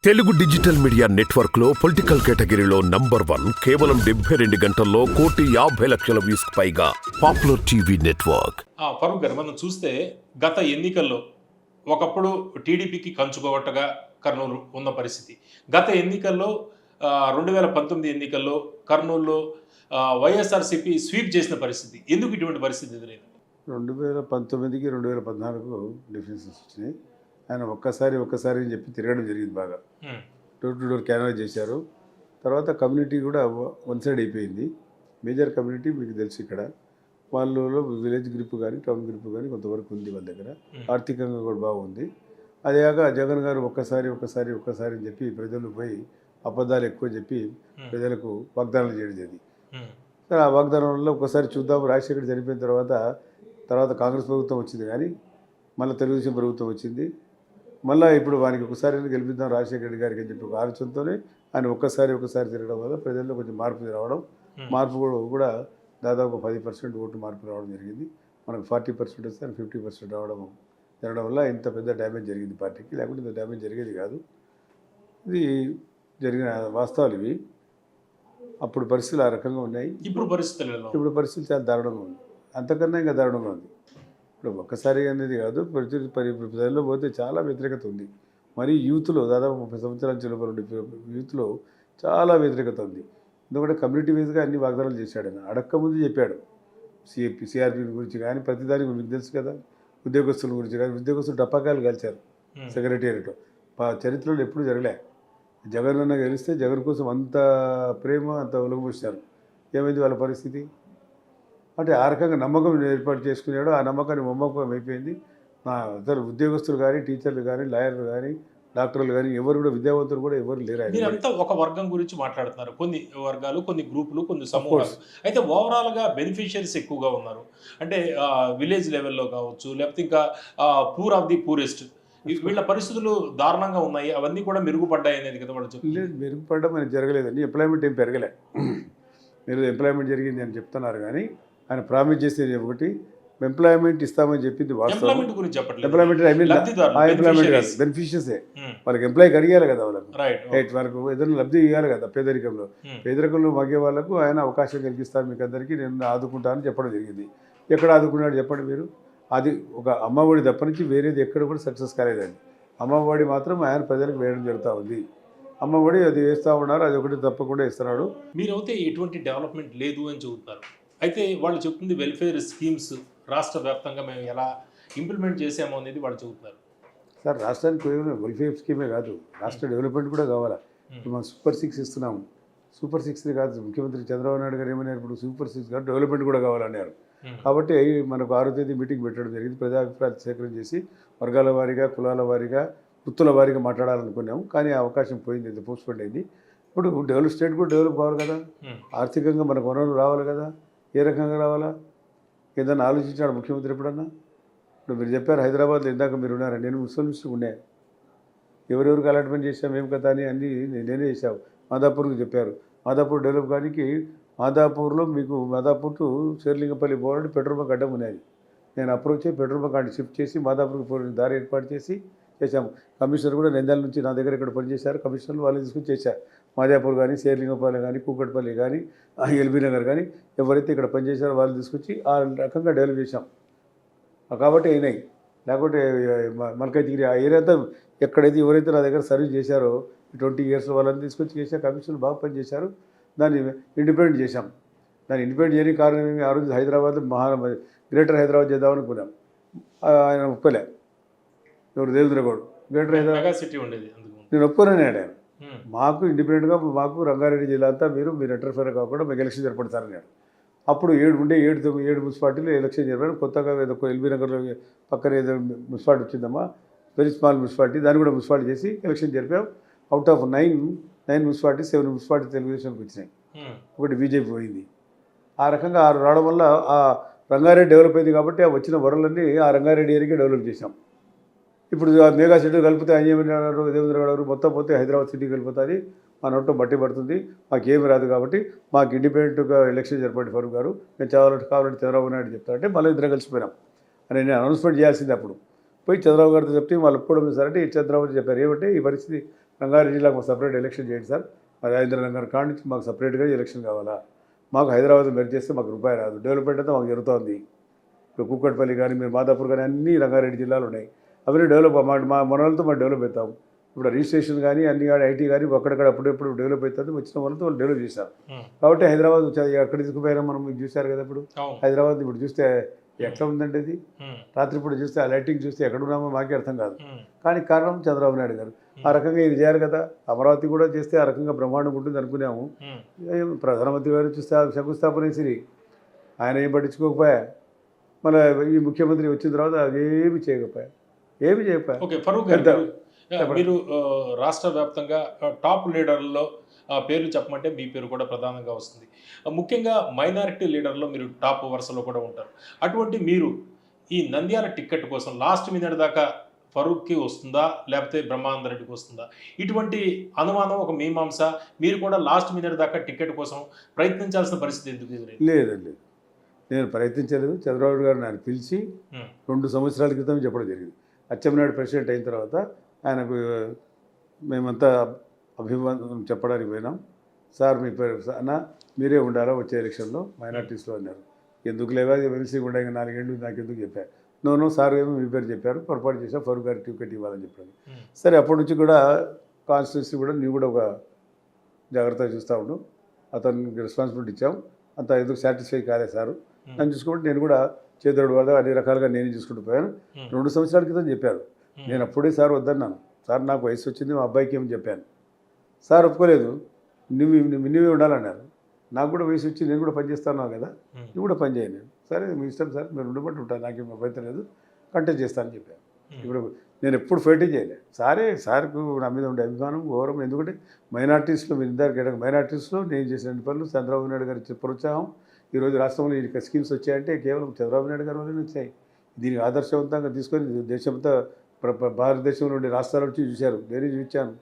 Telugu digital media network లో political కేటగిరీలో number 1 కేవలం 72 గంటల్లో 1,50,00,000 వ్యూస్ పైగా పాపులర్ టీవీ నెట్వర్క్. ఫరూక్ గారు మనం చూస్తే గత ఎన్నికల్లో ఒకప్పుడు టీడీపీకి కంచుకోవటగా కర్నూలు ఉన్న పరిస్థితి. గత ఎన్నికల్లో 2019 ఎన్నికల్లో కర్నూలులో వైఎస్ఆర్సీపీ స్వీప్ చేసిన పరిస్థితి. ఎందుకు ఇటువంటి పరిస్థితి ఎదురైంది? 2019కి 2014కు డిఫరెన్సెస్ వచ్చినాయి. ఆయన ఒక్కసారి అని చెప్పి తిరగడం జరిగింది బాగా. డోర్ టు డోర్ క్యాన్వాస్ చేశారు. తర్వాత కమ్యూనిటీ కూడా వన్ సైడ్ అయిపోయింది. మేజర్ కమ్యూనిటీ మీకు తెలుసు ఇక్కడ. వాళ్ళలో విలేజ్ గ్రూప్ కానీ టౌన్ గ్రూప్ కానీ కొంతవరకు ఉంది వాళ్ళ దగ్గర. ఆర్థికంగా కూడా బాగుంది. అదేగాక జగన్ గారు ఒక్కసారి అని చెప్పి ప్రజలు పోయి అబద్ధాలు ఎక్కువ చెప్పి ప్రజలకు వాగ్దానాలు చేయడం జరిగింది. సరే ఆ వాగ్దానం వల్ల ఒకసారి చూద్దాం. రాజశేఖర్ చనిపోయిన తర్వాత కాంగ్రెస్ ప్రభుత్వం వచ్చింది, కానీ మళ్ళీ తెలుగుదేశం ప్రభుత్వం వచ్చింది. మళ్ళీ ఇప్పుడు వారికి ఒకసారి గెలిపిద్దాం రాజశేఖర రెడ్డి గారికి అని చెప్పి ఒక ఆలోచనతోనే ఆయన ఒక్కసారి తిరగడం వల్ల ప్రజల్లో కొంచెం మార్పు రావడం, మార్పు కూడా దాదాపు 10% ఓటు మార్పు రావడం జరిగింది. మనకు 40% వస్తే 50% జరగడం వల్ల ఇంత పెద్ద డ్యామేజ్ జరిగింది పార్టీకి. లేకుంటే ఇంత డ్యామేజ్ జరిగేది కాదు. ఇది జరిగిన వాస్తవాలు ఇవి. అప్పుడు పరిస్థితులు ఆ రకంగా ఉన్నాయి. ఇప్పుడు పరిస్థితులు చాలా దారుణంగా ఉంది. అంతకన్నా ఇంకా దారుణంగా ఉంది. ఇప్పుడు ఒక్కసారి అనేది కాదు, ప్రజల్లో పోతే చాలా వ్యతిరేకత ఉంది. మరి యూత్లో దాదాపు 30 సంవత్సరాల చిలుపలు యూత్లో చాలా వ్యతిరేకత ఉంది. ఎందుకంటే కమ్యూనిటీ వైజ్గా అన్ని వాగ్దానాలు చేశాడు. ఆయన అడక్కముందు చెప్పాడు సిఆర్పీ గురించి కానీ ప్రతిదానికి మీకు తెలుసు కదా. ఉద్యోగస్తుల గురించి కానీ ఉద్యోగస్తులు టపాకాయలు కాల్చారు సెక్రటేరియట్. చరిత్రలో ఎప్పుడు జరగలే. జగన్ అన్న గెలిస్తే జగన్ కోసం అంత ప్రేమ అంత ఉలగబోసారు. ఏమైంది వాళ్ళ పరిస్థితి? అంటే ఆ రకంగా నమ్మకం ఏర్పాటు చేసుకున్నాడు. ఆ నమ్మకాన్ని మొమ్మకం అయిపోయింది. ఇతర ఉద్యోగస్తులు కానీ టీచర్లు కానీ లాయర్లు కానీ డాక్టర్లు కానీ ఎవరు కూడా విద్యావంతులు కూడా ఎవరు లేరు. మీరంతా ఒక వర్గం గురించి మాట్లాడుతున్నారు. కొన్ని వర్గాలు, కొన్ని గ్రూపులు, కొన్ని సమూహాలు. అయితే ఓవరాల్గా బెనిఫిషియరీస్ ఎక్కువగా ఉన్నారు. అంటే విలేజ్ లెవెల్లో కావచ్చు, లేకపోతే ఇంకా పూర్ ఆఫ్ ది పూరెస్ట్, వీళ్ళ పరిస్థితులు దారుణంగా ఉన్నాయి. అవన్నీ కూడా మెరుగుపడ్డాయి అనేది కదా వాళ్ళు చెప్తారు. లేదు, మెరుగుపడడం అనేది జరగలేదండి. ఎంప్లాయ్మెంట్ ఏం పెరగలే. మీరు ఎంప్లాయ్మెంట్ జరిగింది అని చెప్తున్నారు, కానీ ఆయన ప్రామిస్ చేసేది ఒకటి, ఎంప్లాయ్మెంట్ ఇస్తామని చెప్పింది వాస్తవం. ఎంప్లాయ్మెంట్ కాదు, బెనిఫిషియర్సే. వాళ్ళకి ఎంప్లాయ్కి అడిగాలి కదా, వాళ్ళకు ఏదైనా లబ్ధి ఇవ్వాలి కదా. పేదరికంలో మగ్గే వాళ్ళకు ఆయన అవకాశం కలిగిస్తారు, మీకు అందరికీ నేను ఆదుకుంటానని చెప్పడం జరిగింది. ఎక్కడ ఆదుకున్నాడు చెప్పండి మీరు? అది ఒక అమ్మఒడి తప్ప నుంచి వేరేది ఎక్కడ కూడా సక్సెస్ కాలేదండి. అమ్మఒడి మాత్రం ఆయన ప్రజలకు వేయడం జరుగుతూ ఉంది. అమ్మఒడి అది వేస్తూ ఉన్నారు, అది ఒకటి తప్పకుండా ఇస్తున్నాడు. మీరైతే ఎటువంటి డెవలప్మెంట్ లేదు అని చెబుతున్నారు. అయితే వాళ్ళు చెప్తుంది వెల్ఫేర్ స్కీమ్స్ రాష్ట్ర వ్యాప్తంగా మేము ఎలా ఇంప్లిమెంట్ చేసామో అనేది వాళ్ళు చెబుతున్నారు. సార్, రాష్ట్రానికి వెల్ఫేర్ స్కీమే కాదు, రాష్ట్ర డెవలప్మెంట్ కూడా కావాలా. ఇప్పుడు మనం సూపర్ 6 ఇస్తున్నాము. సూపర్ 6 కాదు, ముఖ్యమంత్రి చంద్రబాబు నాయుడు గారు ఏమన్నారు, ఇప్పుడు సూపర్ 6 కాదు డెవలప్మెంట్ కూడా కావాలన్నారు. కాబట్టి మనకు 6వ తేదీ మీటింగ్ పెట్టడం జరిగింది. ప్రజాభిప్రాయాలు సేకరణ చేసి వర్గాల వారీగా, కులాల వారీగా, వృత్తుల వారీగా మాట్లాడాలనుకున్నాము. కానీ ఆ అవకాశం పోయింది, ఇది పోస్ట్పోన్ అయింది. ఇప్పుడు స్టేట్ కూడా డెవలప్ కావాలి కదా, ఆర్థికంగా మనకు వనరులు రావాలి కదా. ఏ రకంగా రావాలా? ఏదన్నా ఆలోచించాడు ముఖ్యమంత్రి ఎప్పుడన్నా? ఇప్పుడు మీరు చెప్పారు హైదరాబాద్లో ఇందాక మీరు ఉన్నారు, నేను ముస్లిమ్స్ ఉండే, ఎవరెవరికి అలాట్మెంట్ చేసాం ఏం కదా అని అన్నీ నేనే చేశావు. మాదాపూర్కి చెప్పారు. మాదాపూర్ డెవలప్ కానీ మాదాపూర్లో మీకు మాదాపూర్ టు శేర్లింగపల్లి పోవాలంటే పెట్రోల్ బంక్ అడ్డం ఉన్నది. నేను అప్రోచ్ అయ్యి పెట్రోల్ బంక్ అడ్డు షిఫ్ట్ చేసి మాదాపూర్కి పోవడానికి దారి ఏర్పాటు చేశాము. కమిషనర్ కూడా నంద్యాల నుంచి నా దగ్గర ఇక్కడ పనిచేశారు. కమిషనర్లు వాళ్ళు తీసుకుని చేశారు. మాదాపూర్ కానీ, శేర్లింగపల్లి కానీ, కూకట్పల్లి కానీ, ఎల్బీ నగర్ కానీ ఎవరైతే ఇక్కడ పనిచేశారో వాళ్ళు తీసుకొచ్చి ఆ రకంగా డెవలప్ చేశాం. కాబట్టి అయినాయి. లేకుంటే మల్కాజ్గిరి ఆ ఏరియా అంతా ఎక్కడైతే ఎవరైతే నా దగ్గర సర్వీస్ చేశారో 20 years వాళ్ళని తీసుకొచ్చి చేశారు. కమిషనర్లు బాగా పనిచేశారు. దాన్ని ఇండిపెండెంట్ చేశాం. దాన్ని ఇండిపెండెంట్ చేయడానికి కారణం ఏమి? ఆ రోజు హైదరాబాద్ గ్రేటర్ హైదరాబాద్ చేద్దామనుకున్నాం. ఆయన ఒప్పలే. ఎవరు? దేవేంద్ర గౌడ్. గ్రేటర్ హైదరాబాద్ సిటీ ఉండేది, నేను ఒప్పుకున్నాను. ఆయన మాకు ఇండిపెండెంట్గా మాకు రంగారెడ్డి జిల్లా అంతా మీరు ఇంటర్ఫేర్ కాకుండా మీకు ఎలక్షన్ జరపడతారన్నాడు. అప్పుడు 7 మున్సిపాలిటీలో ఎలక్షన్ జరిపారు. కొత్తగా ఏదో ఎల్బీ నగర్లో పక్కన ఏదో మున్సిపాలిటీ వచ్చిందమ్మా, వెరీ స్మాల్ మున్సిపాలిటీ, దాన్ని కూడా మున్సిపాలిటీ చేసి ఎలక్షన్ జరిపాం. అవుట్ ఆఫ్ 9 మున్సిపాలిటీ 7 మున్సిపాలిటీ తెలుగుదేశానికి వచ్చినాయి, ఒకటి బీజేపీ పోయింది. ఆ రకంగా 6 రావడం వల్ల ఆ రంగారెడ్డి డెవలప్ అయింది. కాబట్టి ఆ వచ్చిన వరలన్నీ ఆ రంగారెడ్డి ఏరియాకి డెవలప్ చేశాం. ఇప్పుడు మెగా సిటీ కలిపితే అంజమన్నారు దేవేంద్ర గారు మొత్తం పోతే హైదరాబాద్ సిటీ కలిపోతుంది, మా నోట్లో బట్టి పడుతుంది, మాకేమి రాదు. కాబట్టి మాకు ఇండిపెండెంట్గా ఎలక్షన్ జరపండి ఫరూక్ గారు, మేము కావాలంటే చంద్రబాబు నాయుడు చెప్తారంటే మళ్ళీ ఇద్దరు కలిసిపోయినాం అని నేను అనౌన్స్మెంట్ చేయాల్సింది. అప్పుడు పోయి చంద్రబాబు గారితో చెప్తే వాళ్ళు ఎప్పుడు సరే చంద్రబాబు చెప్పారు ఏమంటే ఈ పరిస్థితి రంగారెడ్డి జిల్లాకు మాకు సపరేట్ ఎలక్షన్ చేయండి సార్, మరి రాజేంద్రనగర్ కాడ నుంచి మాకు సపరేట్గా ఎలక్షన్ కావాలా, మాకు హైదరాబాద్ మెర్జ్ చేస్తే మాకు రూపాయి రాదు, డెవలప్మెంట్ అంతా మాకు జరుగుతోంది. ఇప్పుడు కూకట్పల్లి కానీ మీరు మాదాపూర్ కానీ అన్నీ రంగారెడ్డి జిల్లాలో ఉన్నాయి, అవన్నీ డెవలప్ మా మనలతో మనం డెవలప్ అవుతాం. ఇప్పుడు రిజిస్ట్రేషన్ కానీ అన్ని కానీ ఐటీ కానీ అక్కడక్కడ అప్పుడెప్పుడు డెవలప్ అవుతుంది, వచ్చిన వాళ్ళతో వాళ్ళు డెవలప్ చేశారు. కాబట్టి హైదరాబాద్ అక్కడ తీసుకుపోయినా మనం మీకు చూశారు కదా, ఇప్పుడు హైదరాబాద్ ఇప్పుడు చూస్తే ఎట్లా ఉందంటే అది రాత్రిపూట చూస్తే ఆ లైటింగ్ చూస్తే ఎక్కడున్నామో మాకే అర్థం కాదు. కానీ కారణం చంద్రబాబు నాయుడు గారు ఆ రకంగా ఇది చేయాలి కదా. అమరావతి కూడా చేస్తే ఆ రకంగా బ్రహ్మాండం ఉంటుంది అనుకున్నాము. ప్రధానమంత్రి గారు చూస్తే శంకుస్థాపన వేసి ఆయన ఏం పట్టించుకోకపోయా, మళ్ళీ ఈ ముఖ్యమంత్రి వచ్చిన తర్వాత అదేమి చేయకపోయా, ఏమి చేయకపోయా. ఓకే, ఫరూక్ గారు మీరు రాష్ట్ర వ్యాప్తంగా టాప్ లీడర్లలో పేర్లు చెప్పమంటే మీ పేరు కూడా ప్రధానంగా వస్తుంది. ముఖ్యంగా మైనారిటీ లీడర్లో మీరు టాప్ వరుసలో కూడా ఉంటారు. అటువంటి మీరు ఈ నంద్యాల టిక్కెట్ కోసం లాస్ట్ మినిట్ దాకా ఫరూక్కి వస్తుందా లేకపోతే బ్రహ్మానందరెడ్డికి వస్తుందా, ఇటువంటి అనుమానం ఒక మీమాంస, మీరు కూడా లాస్ట్ మినిట్ దాకా టిక్కెట్ కోసం ప్రయత్నించాల్సిన పరిస్థితి ఎందుకు ఎదురైంది? లేదండి, నేను ప్రయత్నించలేదు. చంద్రబాబు గారు నన్ను పిలిచి 2 సంవత్సరాల క్రితం చెప్పడం జరిగింది. అచ్చెన్నాయుడు ప్రెసిడెంట్ అయిన తర్వాత ఆయనకు మేమంతా అభివాదం చెప్పడానికి పోయినాం. సార్ మీ పేరు అన్న మీరే ఉండాలా వచ్చే ఎలక్షన్లో మైనార్టీస్లో అన్నారు. ఎందుకు లేవా వెలిసి ఉండే 4 ఏళ్ళు నాకు ఎందుకు చెప్పారు. నో సార్ ఏమో మీ పేరు చెప్పారు, పొరపాటు చేశాం, ఫరూక్ గారికి టికెట్ ఇవ్వాలని చెప్పాను. సరే అప్పటి నుంచి కూడా కాన్స్టిట్యూన్సీ కూడా నీవు కూడా ఒక జాగ్రత్తగా చూస్తూ ఉండు, అతనికి రెస్పాన్సిబిలిటీ ఇచ్చాం, అంత ఎందుకు సాటిస్ఫై కాలేదు సార్ నన్ను చూసుకోండి. నేను కూడా చేతుడు వల్ల అన్ని రకాలుగా నేను చూసుకుంటూ పోయాను. 2 సంవత్సరాల క్రితం చెప్పారు, నేను అప్పుడే సార్ వద్దన్నాను. సార్ నాకు వయసు వచ్చింది, మా అబ్బాయికి ఏమని చెప్పాను. సార్ ఒప్పుకోలేదు, నువ్వే ఉండాలన్నారు. నాకు కూడా వయసు వచ్చి నేను కూడా పనిచేస్తాను కదా, నువ్వు కూడా పని చేయను. సరే మీ ఇష్టం సార్, మీరు ఉండబట్టి ఉంటాను, నాకేం అభ్యంతరం లేదు, కంటెస్ట్ చేస్తానని చెప్పాను. ఇప్పుడు నేను ఎప్పుడు ఫైటింగ్ చేయలేదు. సార్కు నా మీద ఉండే అభిమానం గౌరవం, ఎందుకంటే మైనార్టీస్లో మీరు ఇందాక మైనార్టీస్లో నేను చేసిన పనులు చంద్రబాబు నాయుడు గారి ప్రోత్సాహం. ఈరోజు రాష్ట్రంలో ఈ స్కీమ్స్ వచ్చాయంటే కేవలం చంద్రబాబు నాయుడు గారి వల్లనే వచ్చాయి. దీనికి ఆదర్శవంతంగా తీసుకొని దేశంతో భారతదేశంలో ఉండే రాష్ట్రాల నుంచి చూశారు, నేనే చూపించాను.